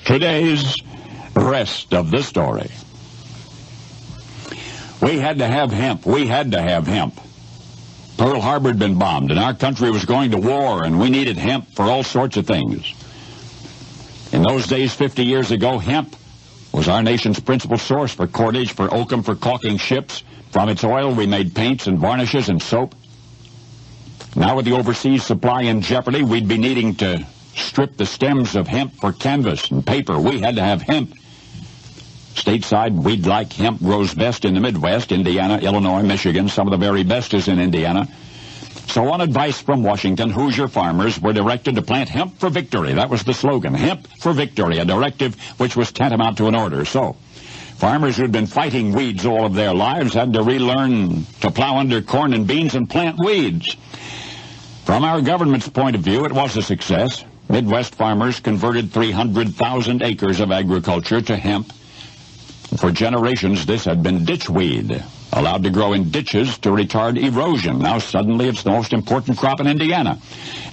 Today's rest of the story. We had to have hemp. We had to have hemp. Pearl Harbor had been bombed, and our country was going to war, and we needed hemp for all sorts of things. In those days, 50 years ago, hemp was our nation's principal source for cordage, for oakum, for caulking ships. From its oil, we made paints and varnishes and soap. Now with the overseas supply in jeopardy, we'd be needing to strip the stems of hemp for canvas and paper. We had to have hemp. Stateside, we'd like hemp grows best in the Midwest, Indiana, Illinois, Michigan. Some of the very best is in Indiana. So on advice from Washington, Hoosier farmers were directed to plant hemp for victory. That was the slogan, hemp for victory, a directive which was tantamount to an order. So farmers who'd been fighting weeds all of their lives had to relearn to plow under corn and beans and plant weeds. From our government's point of view, it was a success. Midwest farmers converted 300,000 acres of agriculture to hemp. For generations, this had been ditchweed, allowed to grow in ditches to retard erosion. Now suddenly it's the most important crop in Indiana.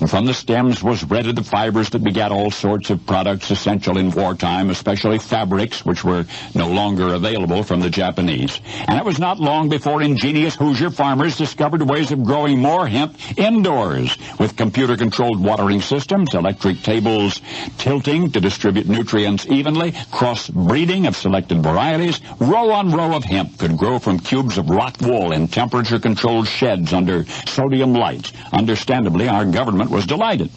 And from the stems was bred the fibers that begat all sorts of products essential in wartime, especially fabrics, which were no longer available from the Japanese. And it was not long before ingenious Hoosier farmers discovered ways of growing more hemp indoors, with computer-controlled watering systems, electric tables tilting to distribute nutrients evenly, cross-breeding of selected varieties. Row on row of hemp could grow from cubes of rock wool in temperature-controlled sheds under sodium lights. Understandably, our government was delighted.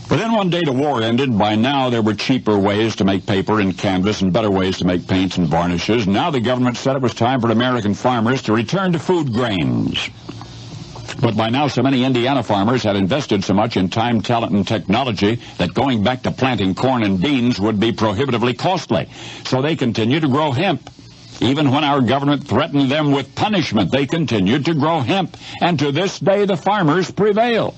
But then one day the war ended. By now there were cheaper ways to make paper and canvas and better ways to make paints and varnishes. Now the government said it was time for American farmers to return to food grains. But by now so many Indiana farmers had invested so much in time, talent, and technology that going back to planting corn and beans would be prohibitively costly. So they continued to grow hemp. Even when our government threatened them with punishment, they continued to grow hemp. And to this day, the farmers prevail.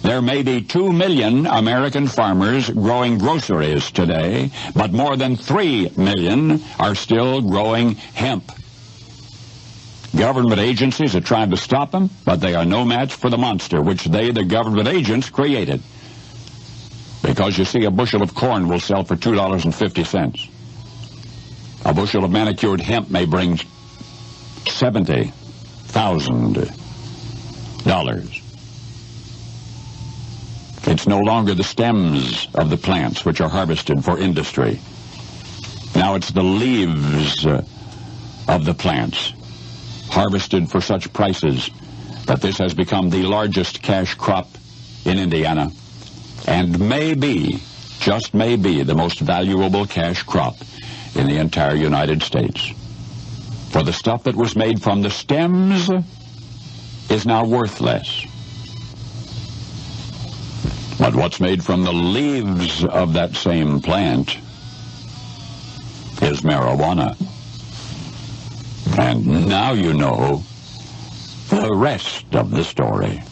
There may be 2 million American farmers growing groceries today, but more than 3 million are still growing hemp. Government agencies are trying to stop them, but they are no match for the monster which they, the government agents, created. Because, you see, a bushel of corn will sell for $2.50. A bushel of manicured hemp may bring $70,000. It's no longer the stems of the plants which are harvested for industry. Now it's the leaves of the plants, harvested for such prices that this has become the largest cash crop in Indiana, and maybe, just maybe, the most valuable cash crop in the entire United States. For the stuff that was made from the stems is now worthless. But what's made from the leaves of that same plant is marijuana. And now you know the rest of the story.